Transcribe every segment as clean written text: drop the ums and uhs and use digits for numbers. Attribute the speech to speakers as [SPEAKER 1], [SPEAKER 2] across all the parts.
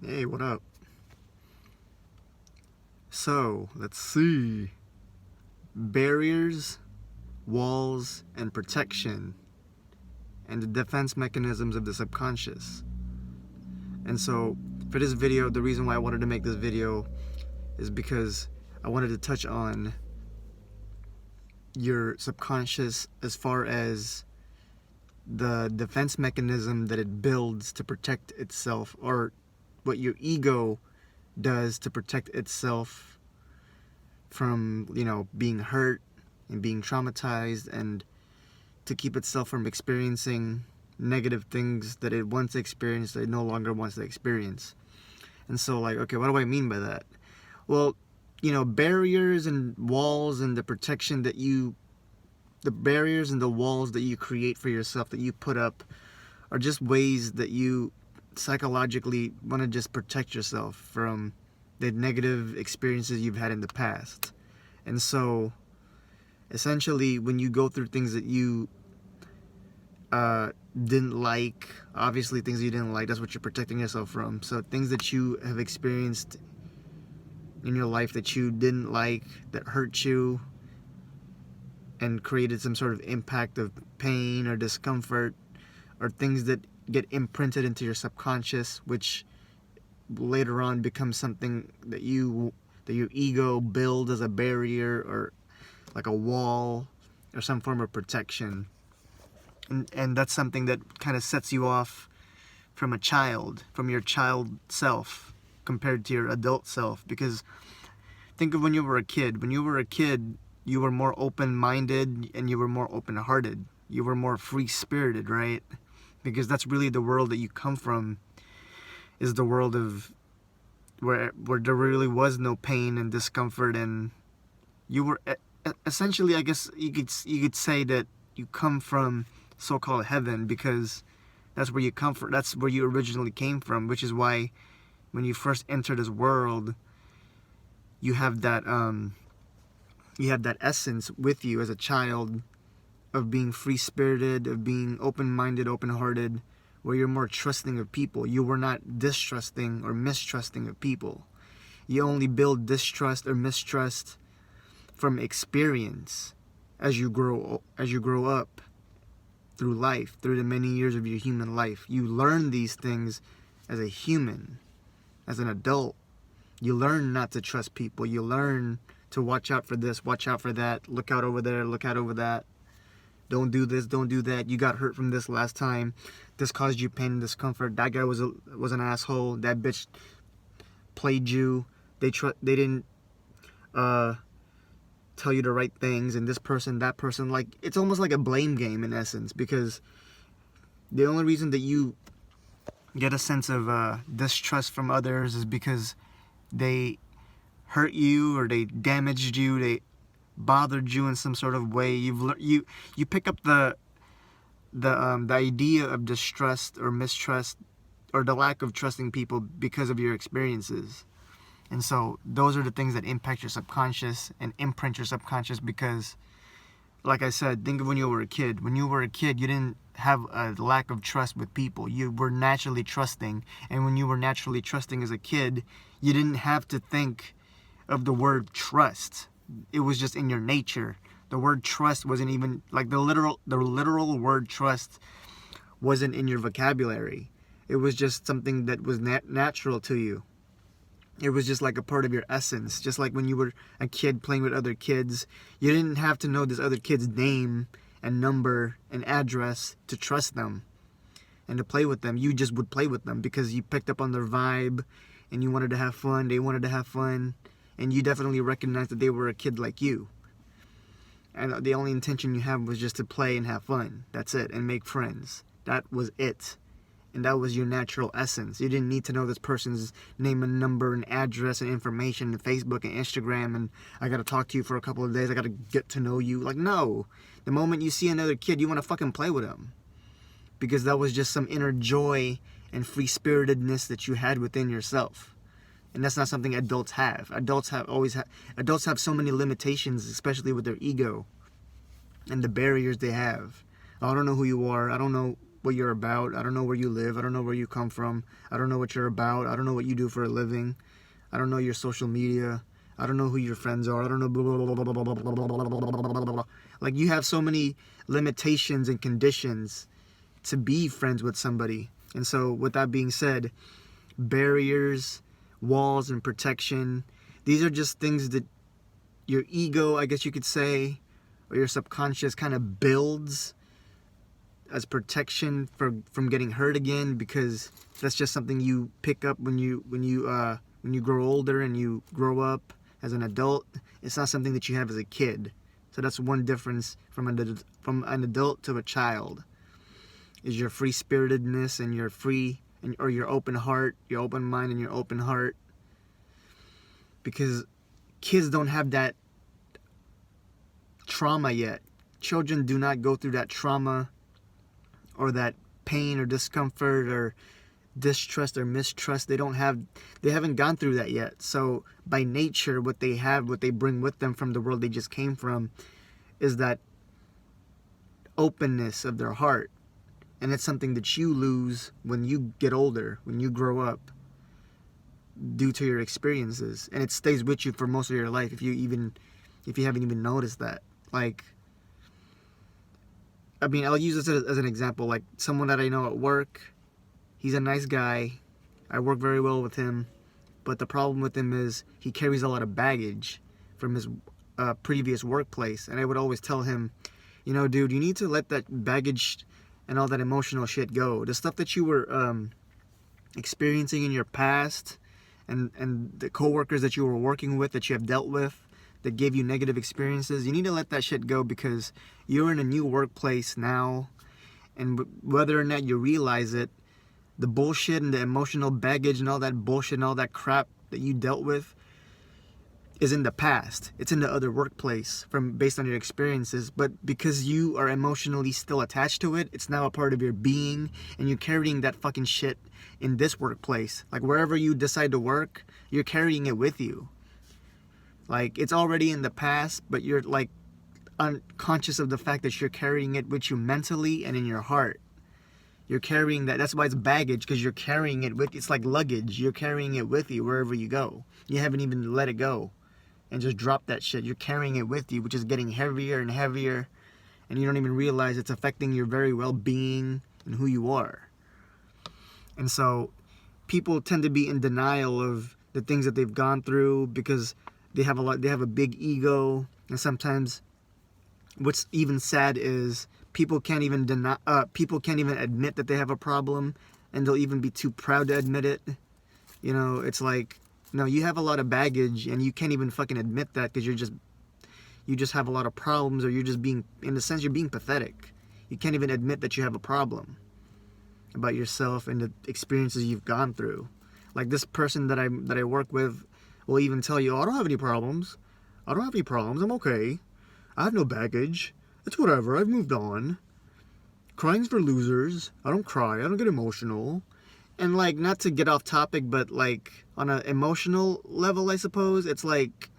[SPEAKER 1] Hey, what up? So, let's see. Barriers, walls, and protection, and the defense mechanisms of the subconscious. And so, for this video, the reason why I wanted to make this video is because I wanted to touch on your subconscious as far as the defense mechanism that it builds to protect itself, or what your ego does to protect itself from, being hurt and being traumatized, and to keep itself from experiencing negative things that it once experienced that it no longer wants to experience. And so, okay, what do I mean by that? Well, barriers and walls and the protection that the barriers and the walls that you create for yourself, that you put up, are just ways that you psychologically want to just protect yourself from the negative experiences you've had in the past. And so, essentially, when you go through things that you didn't like, obviously things you didn't like, that's what you're protecting yourself from. So things that you have experienced in your life that you didn't like, that hurt you and created some sort of impact of pain or discomfort, or things that get imprinted into your subconscious, which later on becomes something that your ego builds as a barrier, or like a wall, or some form of protection. And that's something that kind of sets you off from your child self compared to your adult self. Because think of when you were a kid. When you were a kid, you were more open-minded and you were more open-hearted. You were more free-spirited, right? Because that's really the world that you come from, is the world of where there really was no pain and discomfort, and you were essentially, I guess you could say that you come from so-called heaven, because that's where you come from. That's where you originally came from, which is why when you first enter this world, you have that essence with you as a child of being free-spirited, of being open-minded, open-hearted, where you're more trusting of people. You were not distrusting or mistrusting of people. You only build distrust or mistrust from experience as you grow up through life, through the many years of your human life. You learn these things as a human, as an adult. You learn not to trust people. You learn to watch out for this, watch out for that, look out over there, look out over that. Don't do this, don't do that. You got hurt from this last time. This caused you pain and discomfort. That guy was an asshole. That bitch played you. They didn't tell you the right things, and this person, that person. Like, it's almost like a blame game in essence, because the only reason that you get a sense of distrust from others is because they hurt you, or they damaged you, they bothered you in some sort of way. You pick up the idea of distrust or mistrust, or the lack of trusting people, because of your experiences. And so those are the things that impact your subconscious and imprint your subconscious, because, like I said, think of when you were a kid. When you were a kid, you didn't have a lack of trust with people. You were naturally trusting. And when you were naturally trusting as a kid, you didn't have to think of the word trust. It was just in your nature. The word trust wasn't even, like, the literal word trust wasn't in your vocabulary. It was just something that was natural to you. It was just like a part of your essence. Just like when you were a kid playing with other kids, you didn't have to know this other kid's name and number and address to trust them and to play with them. You just would play with them because you picked up on their vibe and you wanted to have fun. They wanted to have fun, and you definitely recognized that they were a kid like you. And the only intention you had was just to play and have fun. That's it. And make friends. That was it. And that was your natural essence. You didn't need to know this person's name and number and address and information and Facebook and Instagram, and I gotta talk to you for a couple of days, I gotta get to know you. Like, no. The moment you see another kid, you want to fucking play with him, because that was just some inner joy and free-spiritedness that you had within yourself. And that's not something adults have. Adults have so many limitations, especially with their ego and the barriers they have. I don't know who you are. I don't know what you're about. I don't know where you live. I don't know where you come from. I don't know what you're about. I don't know what you do for a living. I don't know your social media. I don't know who your friends are. I don't know blah, blah, blah, blah, blah, blah, blah, blah, blah, blah, blah, blah, blah. Like, you have so many limitations and conditions to be friends with somebody. And so, with that being said, barriers, walls, and protection, these are just things that your ego, I guess you could say, or your subconscious kind of builds as protection from getting hurt again, because that's just something you pick up when you grow older and you grow up as an adult. It's not something that you have as a kid. So that's one difference from an adult to a child, is your free spiritedness and or your open heart, your open mind and your open heart. Because kids don't have that trauma yet. Children do not go through that trauma or that pain or discomfort or distrust or mistrust. They haven't gone through that yet. So by nature, what they bring with them from the world they just came from is that openness of their heart. And it's something that you lose when you get older, when you grow up, due to your experiences. And it stays with you for most of your life if you haven't even noticed that. Like, I mean, I'll use this as an example. Like, someone that I know at work, he's a nice guy. I work very well with him. But the problem with him is he carries a lot of baggage from his previous workplace. And I would always tell him, you know, dude, you need to let that baggage and all that emotional shit go. The stuff that you were experiencing in your past, and the coworkers that you were working with, that you have dealt with, that gave you negative experiences, you need to let that shit go, because you're in a new workplace now, and whether or not you realize it, the bullshit and the emotional baggage and all that bullshit and all that crap that you dealt with is in the past. It's in the other workplace based on your experiences, but because you are emotionally still attached to it, it's now a part of your being, and you're carrying that fucking shit in this workplace. Like, wherever you decide to work, you're carrying it with you. Like, it's already in the past, but you're like unconscious of the fact that you're carrying it with you mentally and in your heart. You're carrying that. That's why it's baggage, because you're carrying it with. It's like luggage. You're carrying it with you wherever you go. You haven't even let it go and just drop that shit. You're carrying it with you, which is getting heavier and heavier, and you don't even realize it's affecting your very well-being and who you are. And so people tend to be in denial of the things that they've gone through, because they have a big ego. And sometimes what's even sad is people can't even admit that they have a problem, and they'll even be too proud to admit it. You know, it's like, no, you have a lot of baggage, and you can't even fucking admit that, because you just have a lot of problems, or you're just being, in a sense, you're being pathetic. You can't even admit that you have a problem about yourself and the experiences you've gone through. Like, this person that I work with will even tell you, oh, I don't have any problems. I don't have any problems. I'm okay. I have no baggage. It's whatever. I've moved on. Crying's for losers. I don't cry. I don't get emotional. And, like, not to get off topic, but, like, on an emotional level, I suppose, it's like,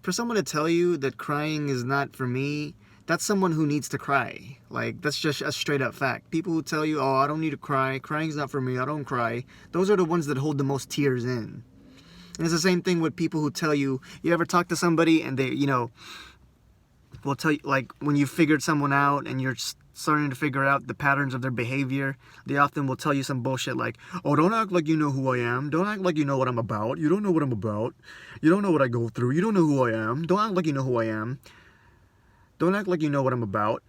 [SPEAKER 1] for someone to tell you that crying is not for me, that's someone who needs to cry. Like, that's just a straight up fact. People who tell you, oh, I don't need to cry, crying's not for me, I don't cry, those are the ones that hold the most tears in. And it's the same thing with people who tell you, you ever talk to somebody and they, you know, will tell you, like, when you figured someone out and you're starting to figure out the patterns of their behavior, they often will tell you some bullshit like, oh, don't act like you know who I am. Don't act like you know what I'm about. You don't know what I'm about. You don't know what I go through. You don't know who I am. Don't act like you know who I am. Don't act like you know what I'm about.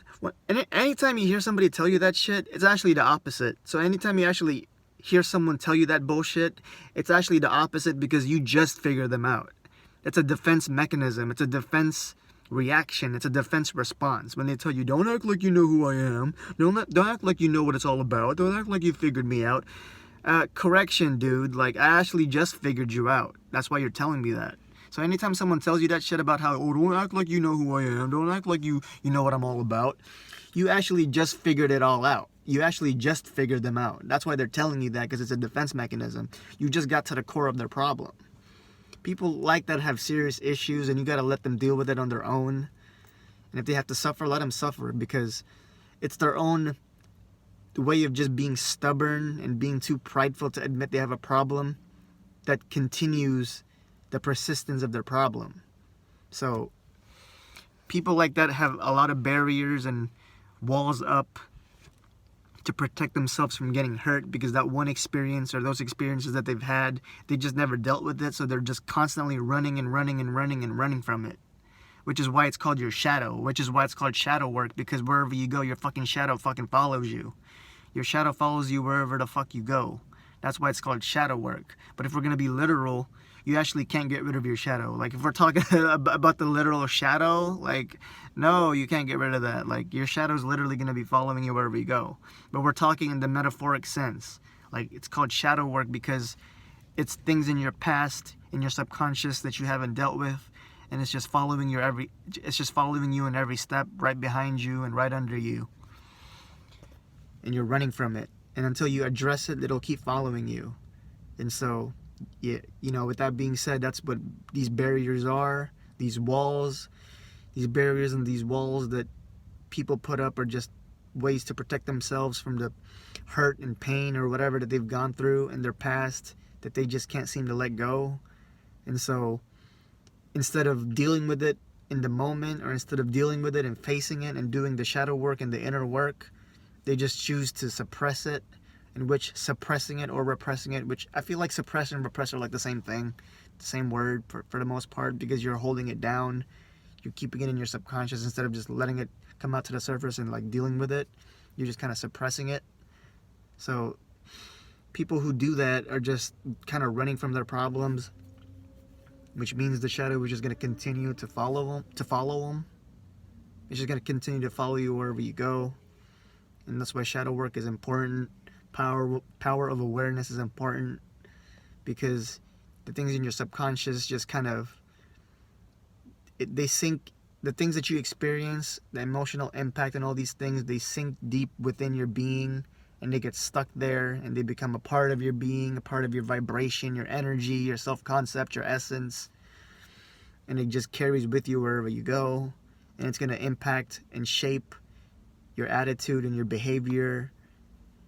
[SPEAKER 1] And anytime you hear somebody tell you that shit, it's actually the opposite. So anytime you actually hear someone tell you that bullshit, it's actually the opposite, because you just figured them out. It's a defense mechanism. It's a defense reaction. It's a defense response. When they tell you, don't act like you know who I am. Don't act like you know what it's all about. Don't act like you figured me out. Correction, dude. Like, I actually just figured you out. That's why you're telling me that. So anytime someone tells you that shit about how, oh, don't act like you know who I am. Don't act like you know what I'm all about. You actually just figured it all out. You actually just figured them out. That's why they're telling you that, because it's a defense mechanism. You just got to the core of their problem. People like that have serious issues, and you got to let them deal with it on their own. And if they have to suffer, let them suffer, because it's their own way of just being stubborn and being too prideful to admit they have a problem that continues the persistence of their problem. So people like that have a lot of barriers and walls up to protect themselves from getting hurt, because that one experience or those experiences that they've had, they just never dealt with it, so they're just constantly running and running and running and running from it. Which is why it's called your shadow, which is why it's called shadow work, because wherever you go, your fucking shadow fucking follows you. Your shadow follows you wherever the fuck you go. That's why it's called shadow work. But if we're going to be literal, you actually can't get rid of your shadow. Like, if we're talking about the literal shadow, like, no, you can't get rid of that. Like, your shadow's literally going to be following you wherever you go. But we're talking in the metaphoric sense. Like, it's called shadow work because it's things in your past, in your subconscious that you haven't dealt with, and it's just following you in every step, right behind you and right under you. And you're running from it. And until you address it, it'll keep following you. And so, yeah, you know, with that being said, that's what these barriers are. These walls, these barriers and these walls that people put up are just ways to protect themselves from the hurt and pain or whatever that they've gone through in their past that they just can't seem to let go. And so, instead of dealing with it in the moment, or instead of dealing with it and facing it and doing the shadow work and the inner work, they just choose to suppress it, in which suppressing it or repressing it, which I feel like suppress and repress are like the same thing, the same word for the most part, because you're holding it down, you're keeping it in your subconscious instead of just letting it come out to the surface and like dealing with it, you're just kind of suppressing it. So people who do that are just kind of running from their problems, which means the shadow is just going to continue to follow them. It's just going to continue to follow you wherever you go. And that's why shadow work is important. Power of awareness is important, because the things in your subconscious just kind of, they sink, the things that you experience, the emotional impact and all these things, they sink deep within your being, and they get stuck there, and they become a part of your being, a part of your vibration, your energy, your self-concept, your essence, and it just carries with you wherever you go, and it's going to impact and shape your attitude and your behavior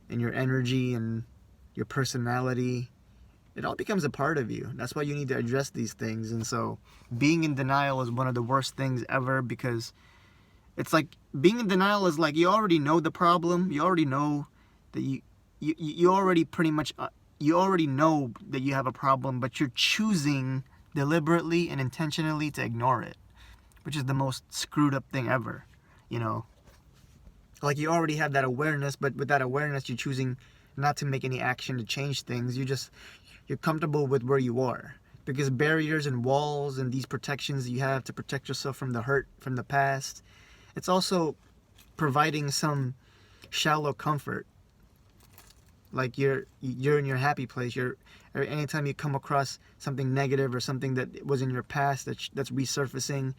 [SPEAKER 1] and your energy and your personality. It all becomes a part of you. That's why you need to address these things. And so being in denial is one of the worst things ever, because it's like, being in denial is like, you already know the problem. You already know that you already pretty much, you already know that you have a problem, but you're choosing deliberately and intentionally to ignore it, which is the most screwed up thing ever, you know? Like, you already have that awareness, but with that awareness, you're choosing not to make any action to change things. You're comfortable with where you are. Because barriers and walls and these protections you have to protect yourself from the hurt from the past, it's also providing some shallow comfort. Like, you're in your happy place. Or anytime you come across something negative or something that was in your past that's resurfacing,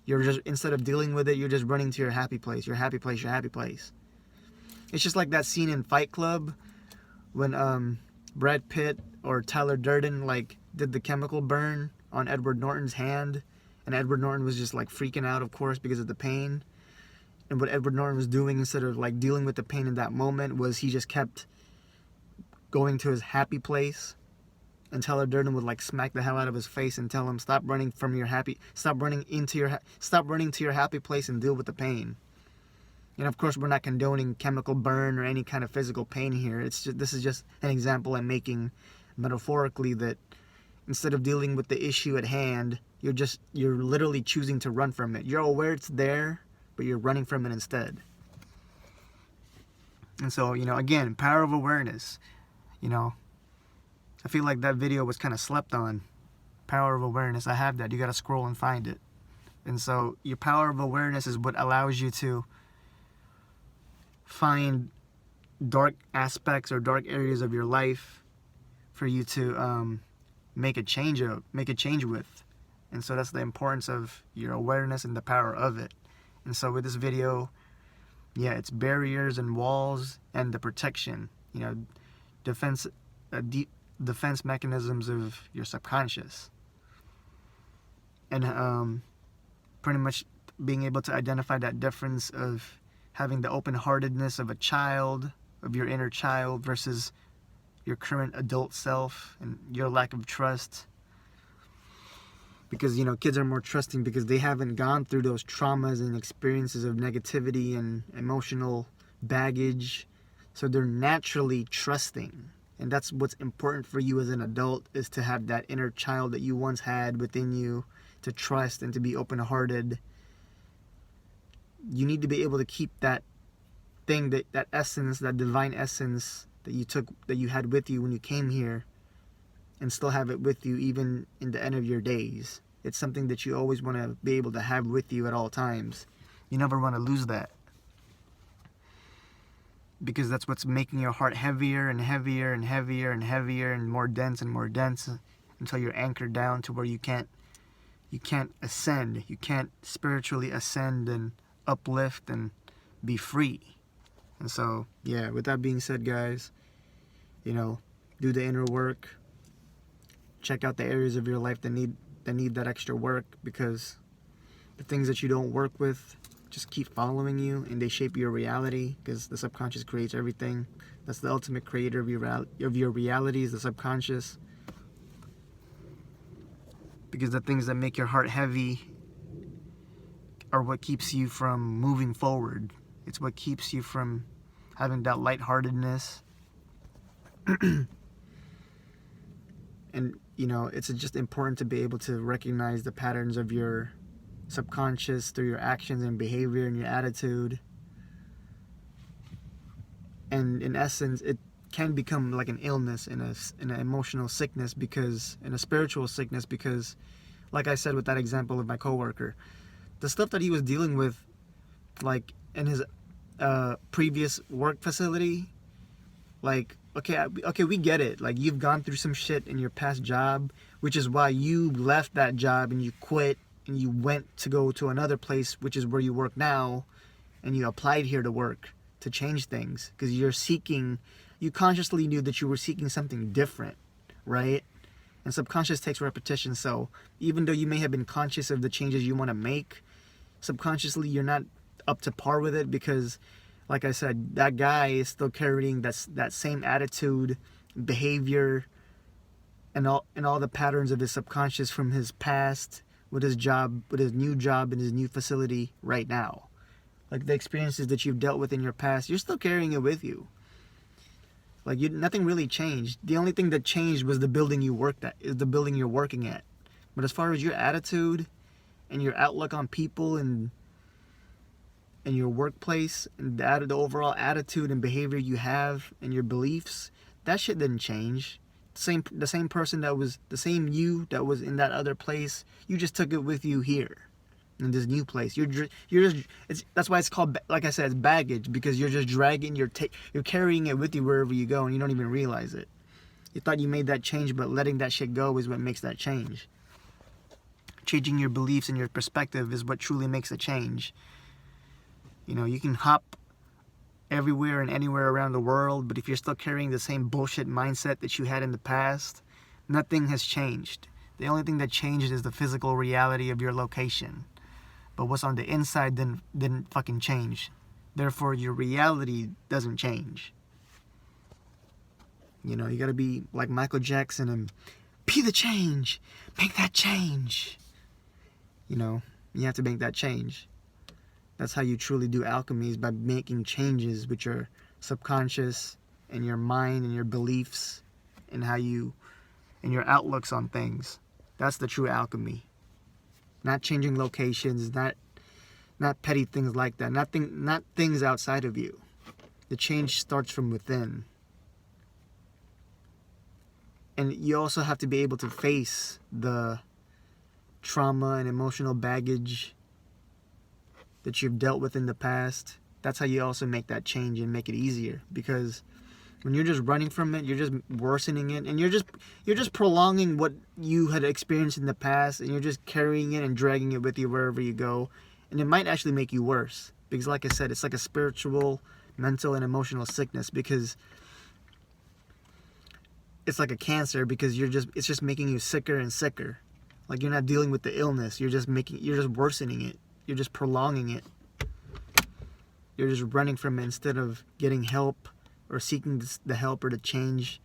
[SPEAKER 1] you're just, instead of dealing with it, you're just running to your happy place, your happy place, your happy place. It's just like that scene in Fight Club when Brad Pitt or Tyler Durden like did the chemical burn on Edward Norton's hand, and Edward Norton was just like freaking out, of course, because of the pain. And what Edward Norton was doing, instead of like dealing with the pain in that moment, was he just kept going to his happy place. And Tyler Durden would like smack the hell out of his face and tell him, stop running to your happy place and deal with the pain. And of course, we're not condoning chemical burn or any kind of physical pain here. This is just an example I'm making metaphorically, that instead of dealing with the issue at hand, you're literally choosing to run from it. You're aware it's there, but you're running from it instead. And so, you know, again, power of awareness, you know, I feel like that video was kind of slept on. Power of awareness. I have that. You got to scroll and find it. And so your power of awareness is what allows you to find dark aspects or dark areas of your life for you to make a change with. And so that's the importance of your awareness and the power of it. And so with this video, yeah, it's barriers and walls and the protection, you know, defense mechanisms of your subconscious, and pretty much being able to identify that difference of having the open-heartedness of a child of your inner child versus your current adult self, and your lack of trust. Because, kids are more trusting because they haven't gone through those traumas and experiences of negativity and emotional baggage. So they're naturally trusting. And that's what's important for you as an adult, is to have that inner child that you once had within you, to trust and to be open-hearted. You need to be able to keep that thing, that essence, that divine essence that you had with you when you came here, and still have it with you even in the end of your days. It's something that you always want to be able to have with you at all times. You never want to lose that, because that's what's making your heart heavier and heavier and heavier and heavier and more dense until you're anchored down to where you can't ascend. You can't spiritually ascend and uplift and be free. And so, yeah, with that being said, guys, do the inner work. Check out the areas of your life that need that extra work, because the things that you don't work with just keep following you, and they shape your reality, because the subconscious creates everything. That's the ultimate creator of your reality, is the subconscious. Because the things that make your heart heavy are what keeps you from moving forward. It's what keeps you from having that lightheartedness. And, it's just important to be able to recognize the patterns of your subconscious through your actions and behavior and your attitude. And in essence, it can become like an illness and an emotional sickness, and a spiritual sickness, because, like I said with that example of my coworker, the stuff that he was dealing with, like in his previous work facility, like, okay, we get it. Like, you've gone through some shit in your past job, which is why you left that job and you quit and you went to go to another place, which is where you work now, and you applied here to work to change things, because you consciously knew that you were seeking something different, right? And subconscious takes repetition. So even though you may have been conscious of the changes you want to make, subconsciously you're not up to par with it, because, like I said, that guy is still carrying that same attitude, behavior, and all the patterns of his subconscious from his past, with his new job and his new facility right now. Like, the experiences that you've dealt with in your past, you're still carrying it with you. Like, nothing really changed. The only thing that changed was the building you worked at, is the building you're working at. But as far as your attitude and your outlook on people and your workplace, and the overall attitude and behavior you have and your beliefs, that shit didn't change. The same person the same you that was in that other place, you just took it with you here in this new place. That's why it's called, like I said, it's baggage, because you're just dragging, you're carrying it with you wherever you go, and you don't even realize it. You thought you made that change, but letting that shit go is what makes that change. Changing your beliefs and your perspective is what truly makes a change. You can hop everywhere and anywhere around the world, but if you're still carrying the same bullshit mindset that you had in the past, nothing has changed. The only thing that changed is the physical reality of your location. But what's on the inside didn't fucking change. Therefore, your reality doesn't change. You gotta be like Michael Jackson and be the change. Make that change. You have to make that change. That's how you truly do alchemy, is by making changes with your subconscious and your mind and your beliefs and and your outlooks on things. That's the true alchemy. Not changing locations, not petty things like that. Not things outside of you. The change starts from within. And you also have to be able to face the trauma and emotional baggage that you've dealt with in the past. That's how you also make that change and make it easier, because when you're just running from it, you're just worsening it, and you're just prolonging what you had experienced in the past, and you're just carrying it and dragging it with you wherever you go, and it might actually make you worse, because, like I said, it's like a spiritual, mental, and emotional sickness, because it's like a cancer, because it's just making you sicker and sicker. Like, you're not dealing with the illness, you're just worsening it. You're just prolonging it. You're just running from it instead of getting help, or seeking the help or the change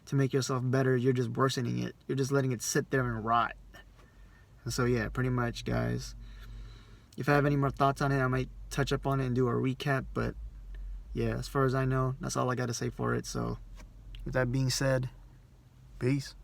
[SPEAKER 1] to make yourself better, you're just worsening it. You're just letting it sit there and rot. And so yeah, pretty much, guys. If I have any more thoughts on it, I might touch up on it and do a recap. But yeah, as far as I know, that's all I got to say for it. So with that being said, peace.